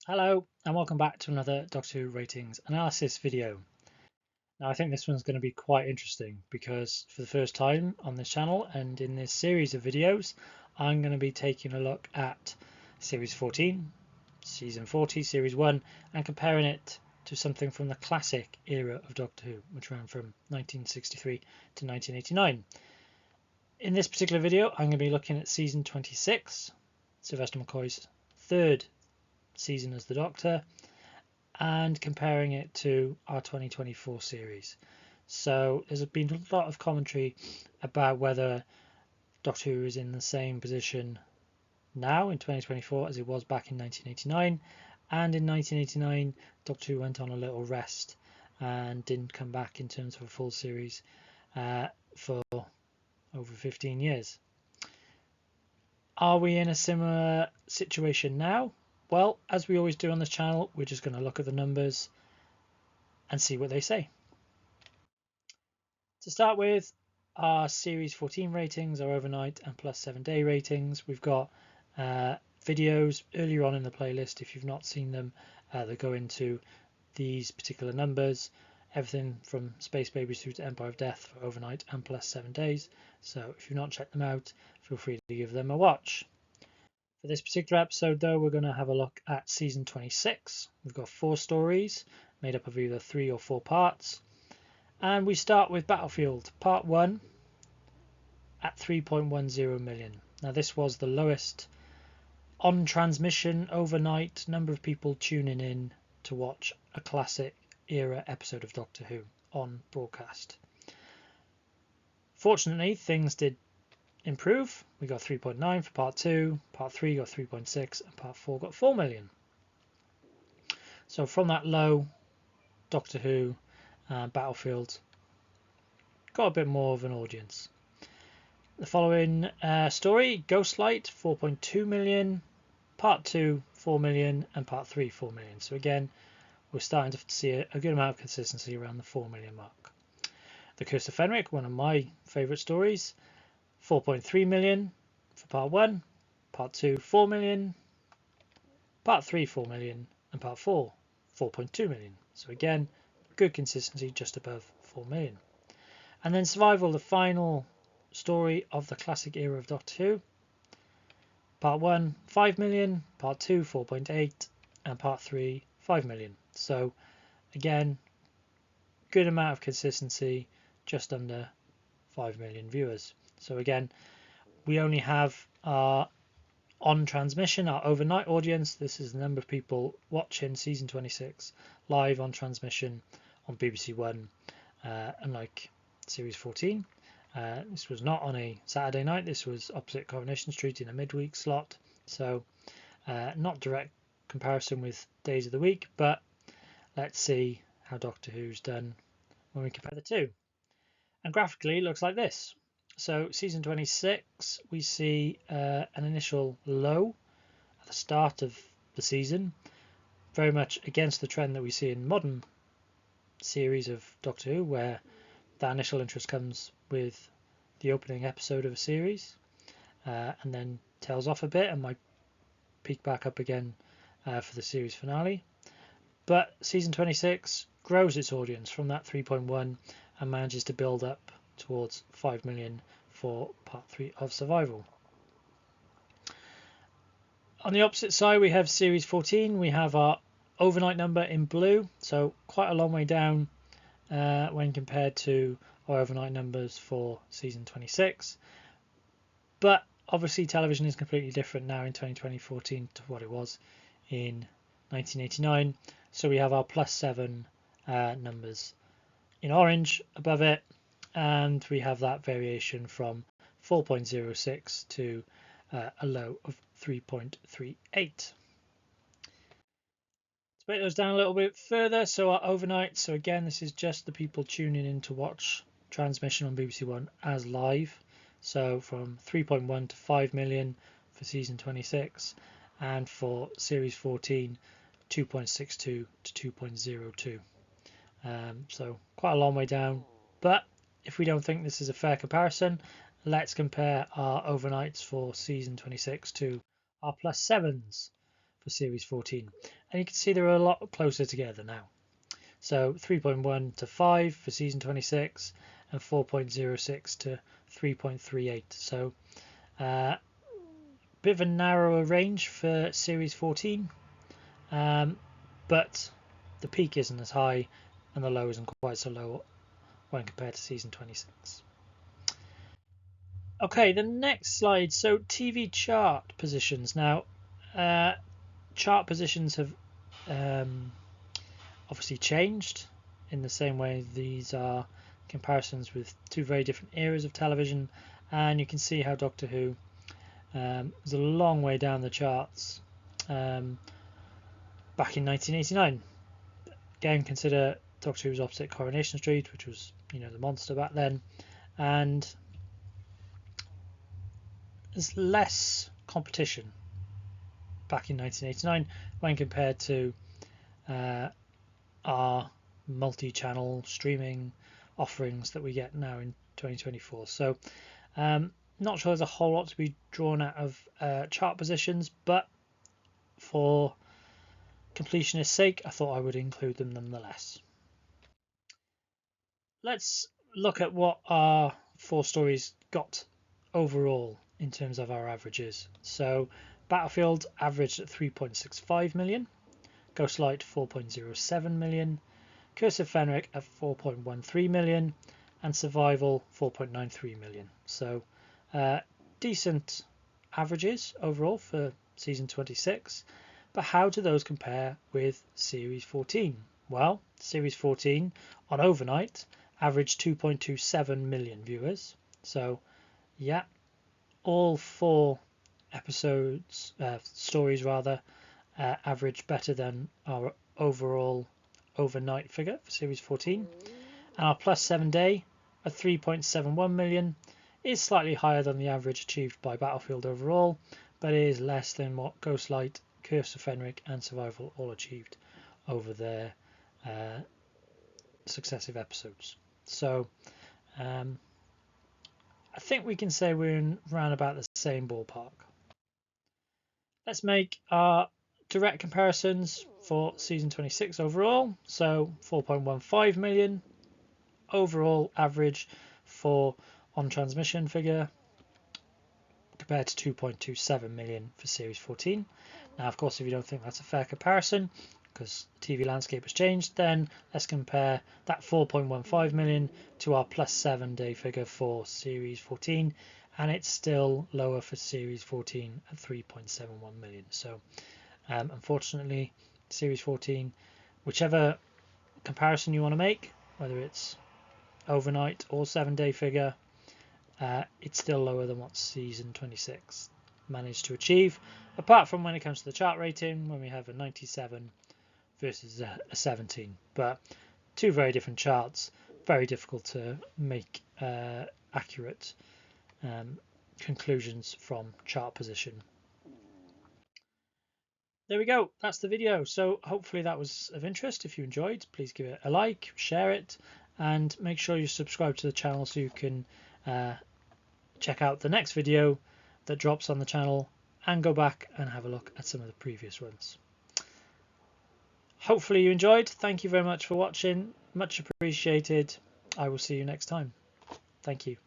Hello and welcome back to another Doctor Who ratings analysis video. Now I think this one's going to be quite interesting because for the first time on this channel and in this series of videos I'm going to be taking a look at Series 14, Season 40, Series 1 and comparing it to something from the classic era of Doctor Who, which ran from 1963 to 1989. In this particular video I'm going to be looking at Season 26, Sylvester McCoy's third season as the Doctor, and comparing it to our 2024 series. So there's been a lot of commentary about whether Doctor Who is in the same position now in 2024 as it was back in 1989, and in 1989 Doctor Who went on a little rest and didn't come back in terms of a full series for over 15 years. Are we in a similar situation now? Well, as we always do on this channel, we're just going to look at the numbers and see what they say. To start with, our Series 14 ratings, our overnight and plus 7-day ratings. We've got videos earlier on in the playlist. If you've not seen them, they go into these particular numbers. Everything from Space Babies through to Empire of Death for overnight and plus 7 days. So if you've not checked them out, feel free to give them a watch. For this particular episode though, we're going to have a look at season 26. We've got 4 stories made up of either 3 or 4 parts, and we start with Battlefield Part 1 at 3.10 million. Now this was the lowest on transmission overnight number of people tuning in to watch a classic era episode of Doctor Who on broadcast. Fortunately, things did improve. We got 3.9 for part 2, part 3 got 3.6 and part 4 got 4 million. So from that low, Doctor Who Battlefield got a bit more of an audience. The following story, Ghostlight, 4.2 million, part 2 4 million and part 3 4 million. So again, we're starting to see a good amount of consistency around the 4 million mark. The Curse of Fenric, one of my favourite stories, 4.3 million for part 1, part 2 4 million, part 3 4 million and part 4 4.2 million. So again, good consistency just above 4 million. And then Survival, the final story of the classic era of Doctor Who, part 1 5 million, part 2 4.8 and part 3 5 million. So again, good amount of consistency, just under 5 million viewers. So again, we only have our on transmission, our overnight audience. This is the number of people watching season 26 live on transmission on BBC One, unlike series 14. This was not on a Saturday night, this was opposite Coronation Street in a midweek slot, so not direct comparison with days of the week, but let's see how Doctor Who's done when we compare the two. And graphically it looks like this. So season 26, we see an initial low at the start of the season, very much against the trend that we see in modern series of Doctor Who, where that initial interest comes with the opening episode of a series and then tails off a bit and might peak back up again for the series finale. But season 26 grows its audience from that 3.1 and manages to build up towards 5 million for part 3 of Survival. On the opposite side, we have series 14. We have our overnight number in blue, so quite a long way down when compared to our overnight numbers for season 26. But obviously television is completely different now in 2014 to what it was in 1989. So we have our plus 7 numbers in orange above it, and we have that variation from 4.06 to a low of 3.38. Let's break those down a little bit further. So our overnight, so again this is just the people tuning in to watch transmission on BBC One as live, so from 3.1 to 5 million for season 26, and for series 14 2.62 to 2.02. So quite a long way down, but if we don't think this is a fair comparison, let's compare our overnights for season 26 to our plus 7s for Series 14. And you can see they're a lot closer together now. So 3.1 to 5 for Season 26 and 4.06 to 3.38. So bit of a narrower range for Series 14, but the peak isn't as high and the low isn't quite so low when compared to Season 26. Okay, the next slide. So TV chart positions. Now, chart positions have obviously changed in the same way these are comparisons with two very different eras of television, and you can see how Doctor Who was a long way down the charts back in 1989. Again, consider Doctor Who was opposite Coronation Street, which was, you know, the monster back then, and there's less competition back in 1989 when compared to our multi-channel streaming offerings that we get now in 2024. So not sure there's a whole lot to be drawn out of chart positions, but for completionist sake I thought I would include them nonetheless. Let's look at what our 4 stories got overall in terms of our averages. So Battlefield averaged at 3.65 million, Ghostlight 4.07 million, Curse of Fenric at 4.13 million, and Survival 4.93 million. So decent averages overall for Season 26. But how do those compare with Series 14? Well, Series 14 on overnight averaged 2.27 million viewers. So yeah, all 4 episodes, stories rather, averaged better than our overall overnight figure for Series 14. And our plus 7 day at 3.71 million is slightly higher than the average achieved by Battlefield overall, but it is less than what Ghostlight, Curse of Fenric and Survival all achieved over their successive episodes. So I think we can say we're in around about the same ballpark. Let's make our direct comparisons for Season 26 overall. So 4.15 million overall average for on transmission figure compared to 2.27 million for Series 14. Now, of course, if you don't think that's a fair comparison because the TV landscape has changed, then let's compare that 4.15 million to our plus 7 day figure for Series 14, and it's still lower for Series 14 at 3.71 million. So unfortunately, Series 14, whichever comparison you want to make, whether it's overnight or 7 day figure, it's still lower than what Season 26 managed to achieve, apart from when it comes to the chart rating, when we have a 97 versus a 17. But 2 very different charts, very difficult to make accurate conclusions from chart position. There we go, that's the video. So hopefully that was of interest. If you enjoyed, please give it a like, share it, and make sure you subscribe to the channel so you can check out the next video that drops on the channel and go back and have a look at some of the previous ones. Hopefully you enjoyed. Thank you very much for watching. Much appreciated. I will see you next time. Thank you.